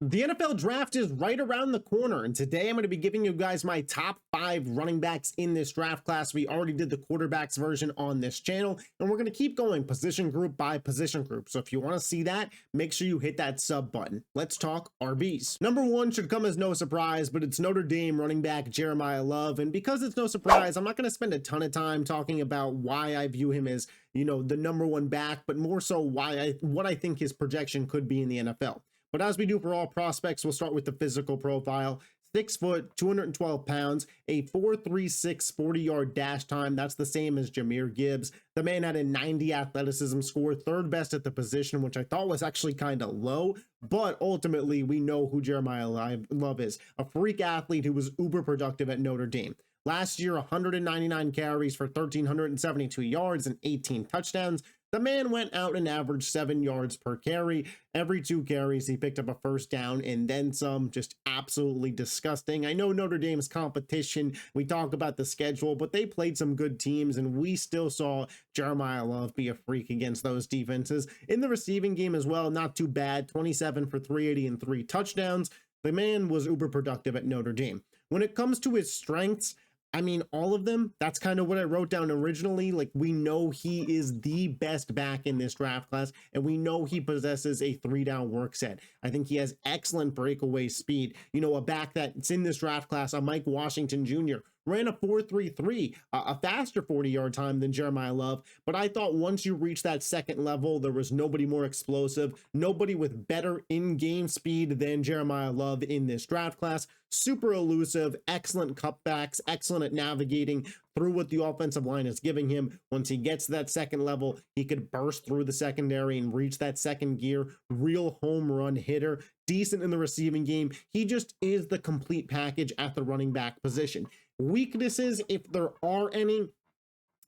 The NFL draft is right around the corner, and today I'm going to be giving you guys my top 5 running backs in this draft class. We already did the quarterbacks version on this channel, and we're going to keep going position group by position group. So if you want to see that, make sure you hit that sub button. Let's talk RBs. Number 1 should come as no surprise, but it's Notre Dame running back Jeremiyah Love, and because it's no surprise, I'm not going to spend a ton of time talking about why I view him as, the number 1 back, but more so what I think his projection could be in the NFL. But as we do for all prospects, we'll start with the physical profile. 6 foot, 212 pounds, a 4.36 40-yard dash time. That's the same as Jahmyr Gibbs. The man had a 90 athleticism score, third best at the position, which I thought was actually kind of low. But ultimately, we know who Jeremiyah Love is. A freak athlete who was uber productive at Notre Dame. Last year, 199 carries for 1,372 yards and 18 touchdowns. The man went out and averaged 7 yards per carry. Every 2 carries, he picked up a first down and then some. Just absolutely disgusting. I know Notre Dame's competition. We talk about the schedule, but they played some good teams, and we still saw Jeremiyah Love be a freak against those defenses. In the receiving game as well, not too bad. 27 for 380 and 3 touchdowns. The man was uber productive at Notre Dame. When it comes to his strengths, I mean, all of them. That's kind of what I wrote down originally. Like, we know he is the best back in this draft class, and we know he possesses a 3-down work set. I think he has excellent breakaway speed. A back that's in this draft class, a Mike Washington Jr., ran a 4.33, a faster 40-yard time than Jeremiyah Love. But I thought once you reach that second level, there was nobody more explosive, nobody with better in-game speed than Jeremiyah Love in this draft class. Super elusive, excellent cutbacks, excellent at navigating through what the offensive line is giving him. Once he gets to that second level, he could burst through the secondary and reach that second gear. Real home run hitter, decent in the receiving game. He just is the complete package at the running back position. Weaknesses, if there are any,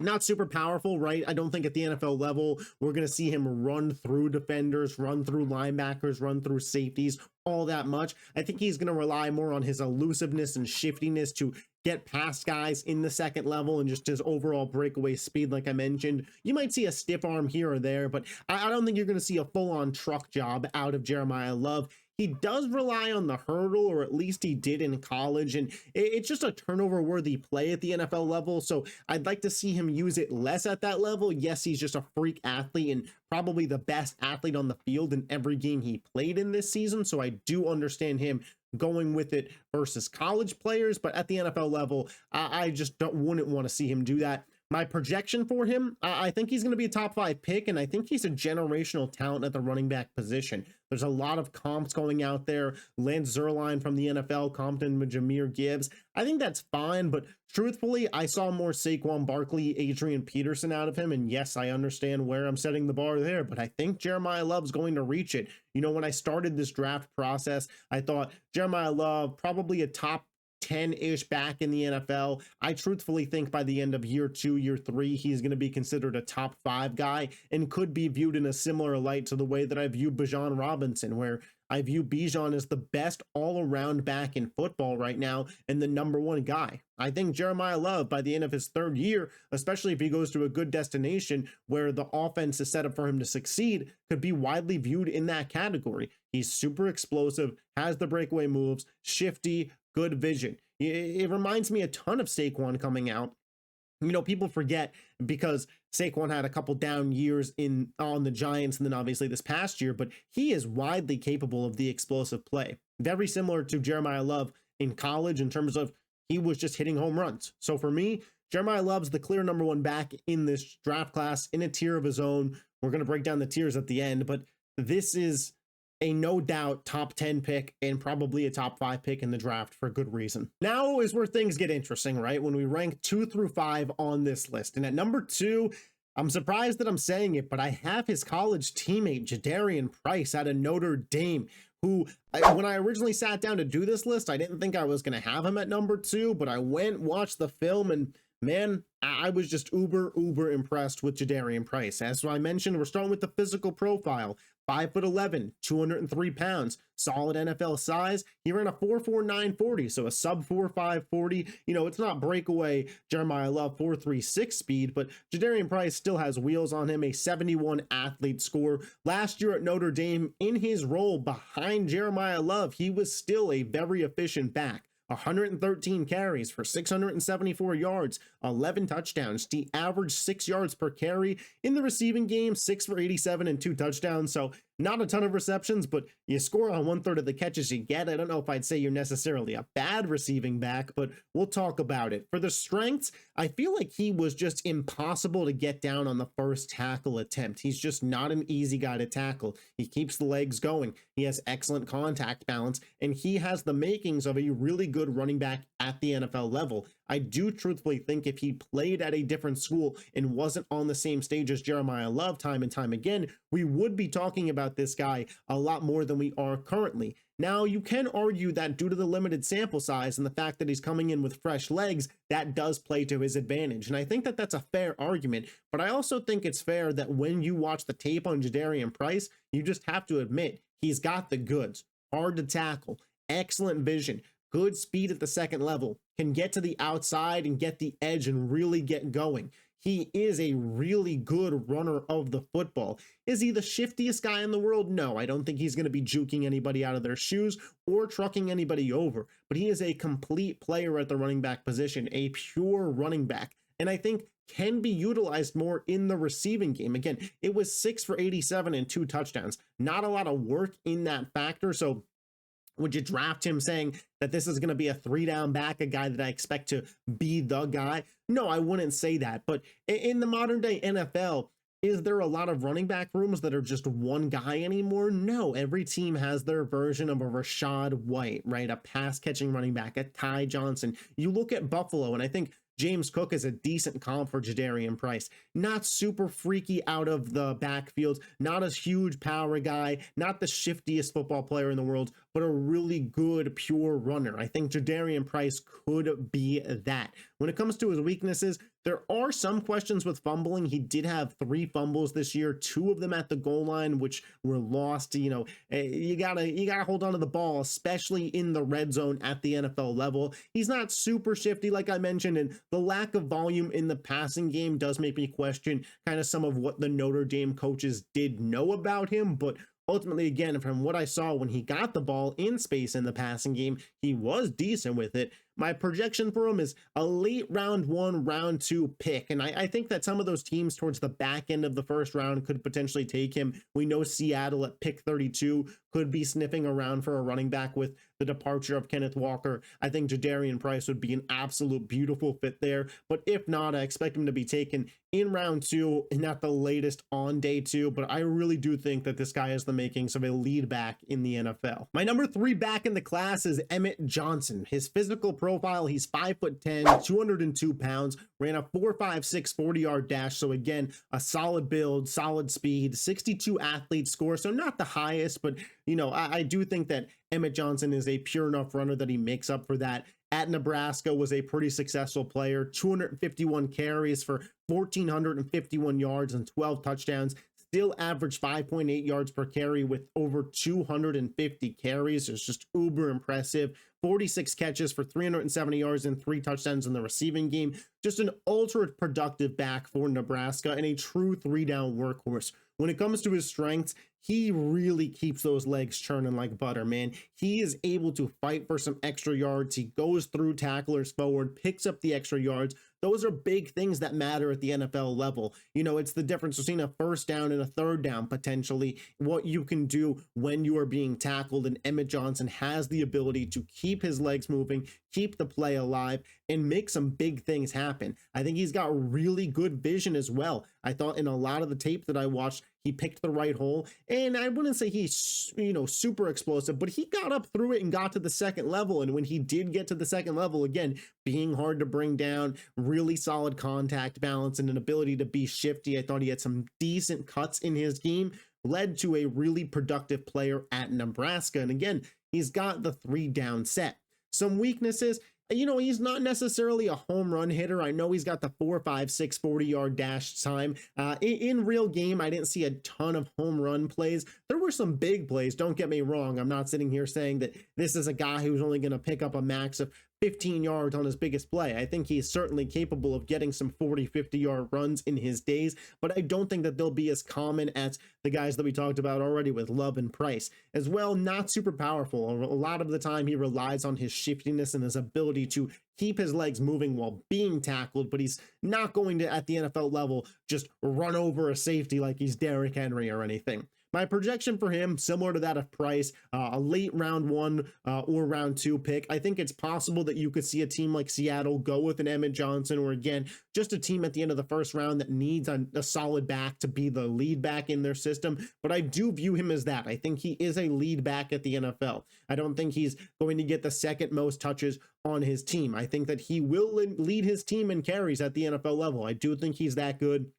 not super powerful, right? I don't think at the NFL level, we're going to see him run through defenders, run through linebackers, run through safeties all that much. I think he's going to rely more on his elusiveness and shiftiness to get past guys in the second level and just his overall breakaway speed, like I mentioned. You might see a stiff arm here or there, but I don't think you're going to see a full-on truck job out of Jeremiyah Love. He does rely on the hurdle, or at least he did in college, and it's just a turnover-worthy play at the NFL level, so I'd like to see him use it less at that level. Yes, he's just a freak athlete and probably the best athlete on the field in every game he played in this season, so I do understand him going with it versus college players, but at the NFL level, I just wouldn't want to see him do that. My projection for him, I think he's going to be a top 5 pick, and I think he's a generational talent at the running back position. There's a lot of comps going out there. Lance Zierlein from the NFL, Compton with Jahmyr Gibbs. I think that's fine, but truthfully, I saw more Saquon Barkley, Adrian Peterson out of him, and yes, I understand where I'm setting the bar there, but I think Jeremiyah Love's going to reach it. When I started this draft process, I thought Jeremiyah Love, probably a top 10-ish back in the NFL. I truthfully think by the end of year 2, year 3, he's going to be considered a top 5 guy and could be viewed in a similar light to the way that I view Bijan Robinson, where I view Bijan as the best all-around back in football right now and the number 1 guy. I think Jeremiyah Love, by the end of his 3rd year, especially if he goes to a good destination where the offense is set up for him to succeed, could be widely viewed in that category. He's super explosive, has the breakaway moves, shifty, good vision. It reminds me a ton of Saquon coming out. People forget because Saquon had a couple down years on the Giants and then obviously this past year, but he is widely capable of the explosive play. Very similar to Jeremiyah Love in college in terms of he was just hitting home runs. So for me, Jeremiyah Love's the clear number 1 back in this draft class in a tier of his own. We're going to break down the tiers at the end, but this is a no doubt top 10 pick and probably a top 5 pick in the draft for good reason. Now is where things get interesting, right? When we rank 2 through 5 on this list. And at number 2, I'm surprised that I'm saying it, but I have his college teammate, Jadarian Price out of Notre Dame, who, when I originally sat down to do this list, I didn't think I was going to have him at number 2, but I went, watched the film, and Man, I was just uber impressed with Jadarian Price. As I mentioned, we're starting with the physical profile. 5'11", 203 pounds, solid NFL size. He ran a 4.4940, so a sub 4.540. You know, it's not breakaway Jeremiyah Love 4.36 speed, but Jadarian Price still has wheels on him, a 71 athlete score. Last year at Notre Dame, in his role behind Jeremiyah Love, he was still a very efficient back. 113 carries for 674 yards, 11 touchdowns. He averaged 6 yards per carry in the receiving game, 6 for 87 and 2 touchdowns. So not a ton of receptions, but you score on 1/3 of the catches you get. I don't know if I'd say you're necessarily a bad receiving back, but we'll talk about it. For the strengths, I feel like he was just impossible to get down on the first tackle attempt. He's just not an easy guy to tackle. He keeps the legs going. He has excellent contact balance, and he has the makings of a really good running back at the NFL level. I do truthfully think if he played at a different school and wasn't on the same stage as Jeremiyah Love time and time again, we would be talking about this guy a lot more than we are currently. Now, you can argue that due to the limited sample size and the fact that he's coming in with fresh legs, that does play to his advantage. And I think that that's a fair argument, but I also think it's fair that when you watch the tape on Jadarian Price, you just have to admit he's got the goods. Hard to tackle, excellent vision, good speed at the second level, can get to the outside and get the edge and really get going. He is a really good runner of the football. Is he the shiftiest guy in the world? No, I don't think he's going to be juking anybody out of their shoes or trucking anybody over, but he is a complete player at the running back position, a pure running back. And I think can be utilized more in the receiving game. Again, it was 6 for 87 and 2 touchdowns. Not a lot of work in that factor. So would you draft him saying that this is going to be a 3-down back, a guy that I expect to be the guy? No, I wouldn't say that. But in the modern day NFL, is there a lot of running back rooms that are just one guy anymore? No, every team has their version of a Rashad White, right? A pass catching running back, a Ty Johnson. You look at Buffalo, and I think James Cook is a decent comp for Jadarian Price. Not super freaky out of the backfield, not a huge power guy, not the shiftiest football player in the world, but a really good pure runner. I think Jadarian Price could be that. When it comes to his weaknesses, there are some questions with fumbling. He did have 3 fumbles this year, 2 of them at the goal line, which were lost. You know, you gotta hold on to the ball, especially in the red zone at the NFL level. He's not super shifty, like I mentioned, and the lack of volume in the passing game does make me question kind of some of what the Notre Dame coaches did know about him, but ultimately, again, from what I saw when he got the ball in space in the passing game, he was decent with it. My projection for him is a late round 1, round 2 pick. And I think that some of those teams towards the back end of the first round could potentially take him. We know Seattle at pick 32 could be sniffing around for a running back with the departure of Kenneth Walker. I think Jadarian Price would be an absolute beautiful fit there. But if not, I expect him to be taken in round 2 and at the latest on day 2. But I really do think that this guy has the makings of a lead back in the NFL. My number 3 back in the class is Emmett Johnson. His physical profile, he's 5'10", 202 pounds, ran a 4.56 40-yard dash. So again, a solid build, solid speed, 62 athlete score. So not the highest, but you know, I do think that Emmett Johnson is a pure enough runner that he makes up for that. At Nebraska was a pretty successful player, 251 carries for 1,451 yards and 12 touchdowns. Still averaged 5.8 yards per carry with over 250 carries. It's just uber impressive. 46 catches for 370 yards and 3 touchdowns in the receiving game. Just an ultra productive back for Nebraska and a true 3-down workhorse. When it comes to his strengths, he really keeps those legs churning like butter, man. He is able to fight for some extra yards. He goes through tacklers forward, picks up the extra yards. Those are big things that matter at the NFL level. You know, it's the difference between a first down and a third down, potentially, what you can do when you are being tackled. And Emmett Johnson has the ability to keep his legs moving, keep the play alive, and make some big things happen. I think he's got really good vision as well. I thought in a lot of the tape that I watched, he picked the right hole, and I wouldn't say he's, you know, super explosive, but he got up through it and got to the second level. And when he did get to the second level, again, being hard to bring down, really solid contact balance, and an ability to be shifty. I thought he had some decent cuts in his game, led to a really productive player at Nebraska. And again, he's got the 3-down set. Some weaknesses, He's not necessarily a home run hitter. I know he's got the 4, 5, 6, 40-yard dash time. In real game, I didn't see a ton of home run plays. There were some big plays, don't get me wrong. I'm not sitting here saying that this is a guy who's only going to pick up a max of 15 yards on his biggest play. I think he's certainly capable of getting some 40, 50-yard runs in his days, but I don't think that they'll be as common as the guys that we talked about already with Love and Price. As well, not super powerful. A lot of the time, he relies on his shiftiness and his ability to keep his legs moving while being tackled, but he's not going to, at the NFL level, just run over a safety like he's Derrick Henry or anything. My projection for him, similar to that of Price, a late round 1 or round 2 pick. I think it's possible that you could see a team like Seattle go with an Emmett Johnson, or again, just a team at the end of the first round that needs a solid back to be the lead back in their system. But I do view him as that. I think he is a lead back at the NFL. I don't think he's going to get the second most touches on his team. I think that he will lead his team in carries at the NFL level. I do think he's that good.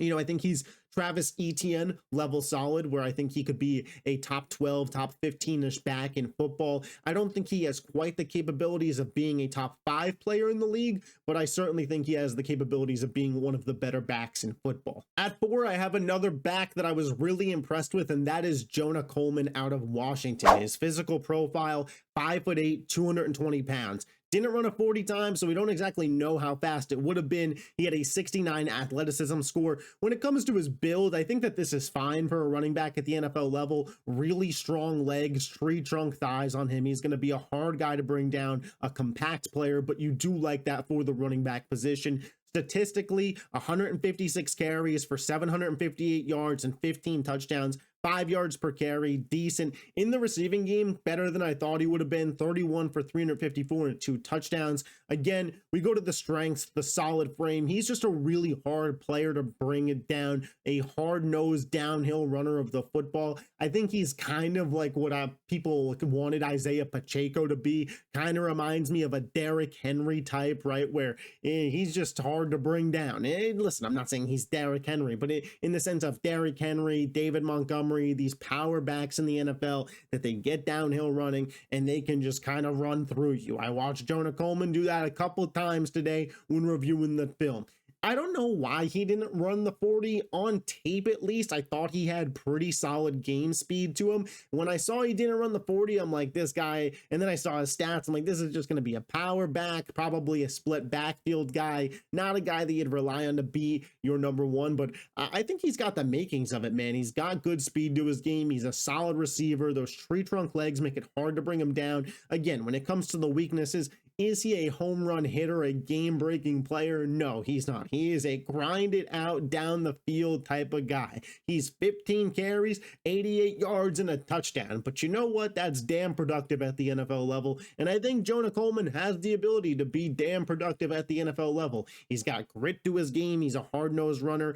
I think he's Travis Etienne level solid, where I think he could be a top 12, top 15-ish back in football. I don't think he has quite the capabilities of being a top 5 player in the league, but I certainly think he has the capabilities of being one of the better backs in football. At 4, I have another back that I was really impressed with, and that is Jonah Coleman out of Washington. His physical profile, 5'8", 220 pounds. Didn't run a 40 time, so we don't exactly know how fast it would have been. He had a 69 athleticism score. When it comes to his build, I think that this is fine for a running back at the NFL level. Really strong legs, tree trunk thighs on him. He's going to be a hard guy to bring down, a compact player, but you do like that for the running back position. Statistically, 156 carries for 758 yards and 15 touchdowns, 5 yards per carry, decent. In the receiving game, better than I thought he would have been, 31 for 354 and 2 touchdowns. Again, we go to the strengths, the solid frame. He's just a really hard player to bring it down, a hard-nosed downhill runner of the football. I think he's kind of like what people wanted Isaiah Pacheco to be. Kind of reminds me of a Derrick Henry type, right, where he's just hard to bring down. Listen, I'm not saying he's Derrick Henry, but in the sense of Derrick Henry, David Montgomery, these power backs in the NFL that they get downhill running and they can just kind of run through you. I watched Jonah Coleman do that a couple of times today when reviewing the film. I don't know why he didn't run the 40 on tape. At least I thought he had pretty solid game speed to him. When I saw he didn't run the 40, I'm like, this guy, and then I saw his stats. I'm like, this is just going to be a power back, probably a split backfield guy, not a guy that you'd rely on to be your number 1, but I think he's got the makings of it, man. He's got good speed to his game. He's a solid receiver. Those tree trunk legs make it hard to bring him down. Again, when it comes to the weaknesses, is he a home run hitter, a game-breaking player? No, he's not. He is a grind it out down the field type of guy. He's 15 carries, 88 yards, and a touchdown. But you know what? That's damn productive at the NFL level. And I think Jonah Coleman has the ability to be damn productive at the NFL level. He's got grit to his game. He's a hard-nosed runner.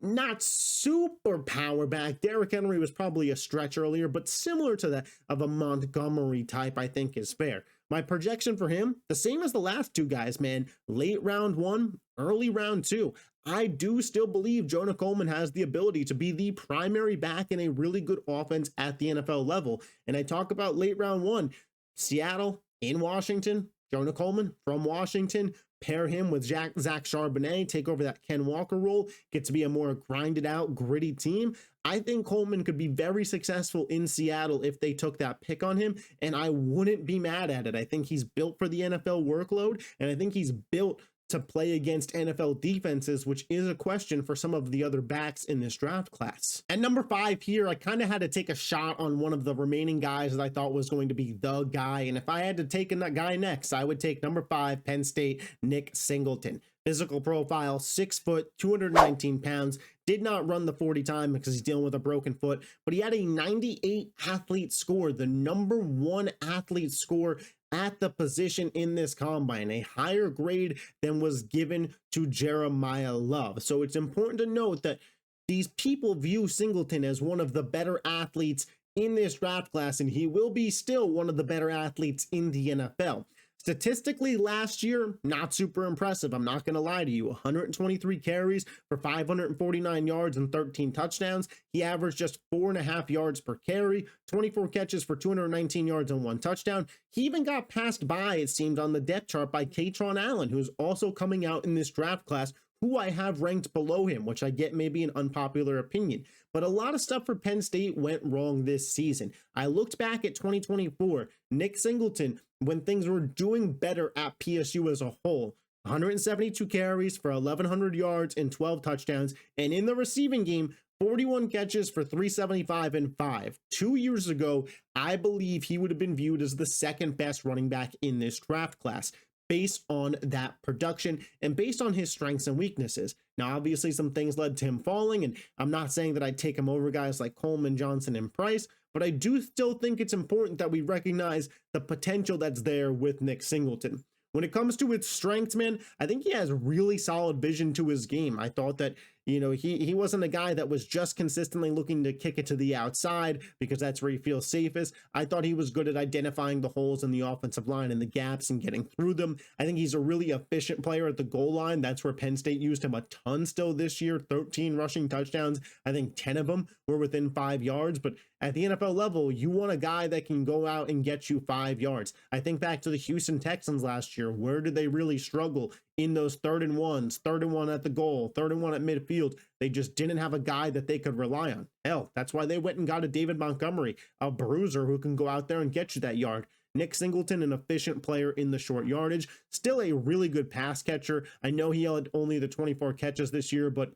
Not super power back. Derrick Henry was probably a stretch earlier, but similar to that of a Montgomery type, I think is fair. My projection for him, the same as the last 2 guys, man. Late round 1, early round 2. I do still believe Jonah Coleman has the ability to be the primary back in a really good offense at the NFL level. And I talk about late round 1, Seattle in Washington, Jonah Coleman from Washington. Pair him with Zach Charbonnet, take over that Ken Walker role, get to be a more grinded out, gritty team. I think Coleman could be very successful in Seattle if they took that pick on him, and I wouldn't be mad at it. I think he's built for the NFL workload, and I think he's built to play against NFL defenses, which is a question for some of the other backs in this draft class. At number 5 here, I kind of had to take a shot on one of the remaining guys that I thought was going to be the guy. And if I had to take a guy next, I would take number 5, Penn State, Nick Singleton. Physical profile, 6 foot, 219 pounds. Did not run the 40 time because he's dealing with a broken foot, but he had a 98 athlete score, the number 1 athlete score at the position in this combine, a higher grade than was given to Jeremiyah Love. So it's important to note that these people view Singleton as one of the better athletes in this draft class, and he will be still one of the better athletes in the NFL. Statistically, last year, not super impressive. I'm not going to lie to you. 123 carries for 549 yards and 13 touchdowns. He averaged just 4.5 yards per carry, 24 catches for 219 yards and 1 touchdown. He even got passed by, it seemed, on the depth chart by Kaytron Allen, who's also coming out in this draft class, who I have ranked below him, which I get may be an unpopular opinion. But a lot of stuff for Penn State went wrong this season. I looked back at 2024, Nick Singleton, when things were doing better at PSU as a whole, 172 carries for 1,100 yards and 12 touchdowns. And in the receiving game, 41 catches for 375 and 5. 2 years ago, I believe he would have been viewed as the second best running back in this draft class, based on that production and based on his strengths and weaknesses. Now, obviously, some things led to him falling, and I'm not saying that I'd take him over guys like Coleman, Johnson, and Price, but I do still think it's important that we recognize the potential that's there with Nick Singleton. When it comes to its strengths, man, I think he has really solid vision to his game. I thought that, he wasn't a guy that was just consistently looking to kick it to the outside because that's where he feels safest. I thought he was good at identifying the holes in the offensive line and the gaps and getting through them. I think he's a really efficient player at the goal line. That's where Penn State used him a ton still this year. 13 rushing touchdowns. I think 10 of them were within 5 yards. But at the NFL level, you want a guy that can go out and get you 5 yards. I think back to the Houston Texans last year. Where did they really struggle? In those 3rd and 1s, 3rd and 1 at the goal, 3rd and 1 at midfield. They just didn't have a guy that they could rely on. Hell, that's why they went and got a David Montgomery, a bruiser who can go out there and get you that yard. Nick Singleton, an efficient player in the short yardage, still a really good pass catcher. I know he had only the 24 catches this year, but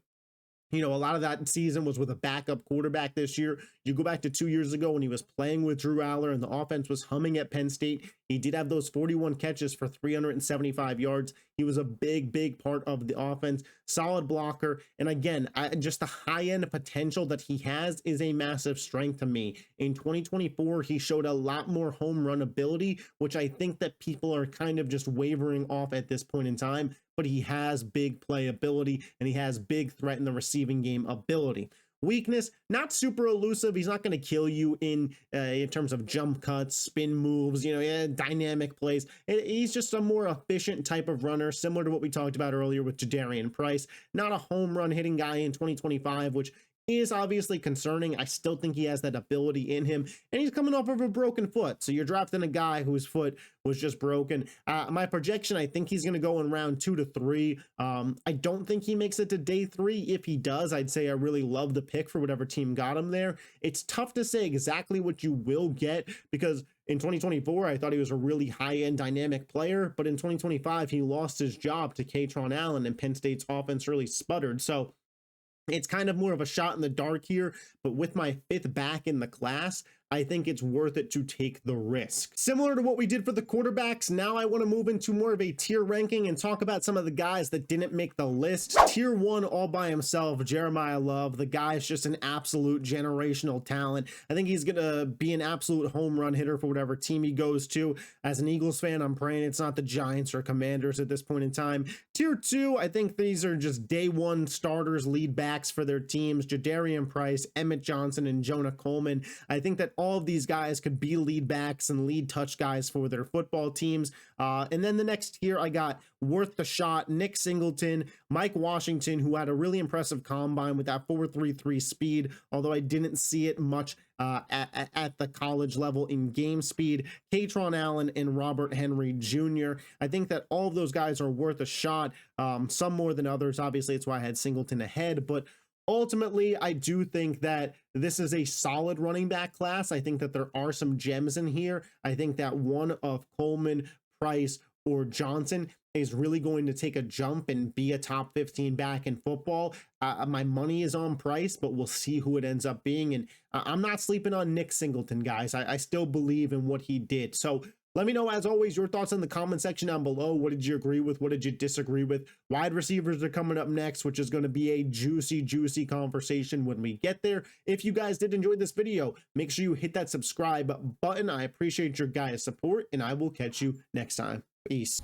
a lot of that season was with a backup quarterback this year. You go back to 2 years ago when he was playing with Drew Aller and the offense was humming at Penn State. He did have those 41 catches for 375 yards. He was a big part of the offense, solid blocker. And again, just the high-end potential that he has is a massive strength to me. In 2024, he showed a lot more home run ability, which I think that people are kind of just wavering off at this point in time. But he has big playability and he has big threat in the receiving game ability. Weakness, not super elusive. He's not going to kill you in terms of jump cuts, spin moves, dynamic plays. He's just a more efficient type of runner, similar to what we talked about earlier with Jadarian Price. Not a home run hitting guy in 2025, which is obviously concerning. I still think he has that ability in him, and he's coming off of a broken foot. So you're drafting a guy whose foot was just broken. My projection, I think he's going to go in round 2 to 3. I don't think he makes it to day 3. If he does, I'd say I really love the pick for whatever team got him there. It's tough to say exactly what you will get because in 2024, I thought he was a really high-end dynamic player, but in 2025, he lost his job to Kaytron Allen, and Penn State's offense really sputtered. So it's kind of more of a shot in the dark here, but with my 5th back in the class, I think it's worth it to take the risk. Similar to what we did for the quarterbacks, now I want to move into more of a tier ranking and talk about some of the guys that didn't make the list. Tier 1 all by himself, Jeremiyah Love. The guy's just an absolute generational talent. I think he's going to be an absolute home run hitter for whatever team he goes to. As an Eagles fan, I'm praying it's not the Giants or Commanders at this point in time. Tier 2, I think these are just day 1 starters, lead backs for their teams. Jadarian Price, Emmett Johnson, and Jonah Coleman. I think that all of these guys could be lead backs and lead touch guys for their football teams. And then the next tier, I got worth the shot, Nick Singleton, Mike Washington, who had a really impressive combine with that 4.33 speed, although I didn't see it much at the college level in game speed. Kaytron Allen and Robert Henry Jr. I think that all of those guys are worth a shot, some more than others. Obviously, it's why I had Singleton ahead, but ultimately, I do think that this is a solid running back class. I think that there are some gems in here. I think that one of Coleman, Price, or Johnson is really going to take a jump and be a top 15 back in football. My money is on Price, but we'll see who it ends up being. And I'm not sleeping on Nick Singleton, guys. I still believe in what he did. So let me know, as always, your thoughts in the comment section down below. What did you agree with? What did you disagree with? Wide receivers are coming up next, which is going to be a juicy conversation when we get there. If you guys did enjoy this video, make sure you hit that subscribe button. I appreciate your guys' support, and I will catch you next time. Peace.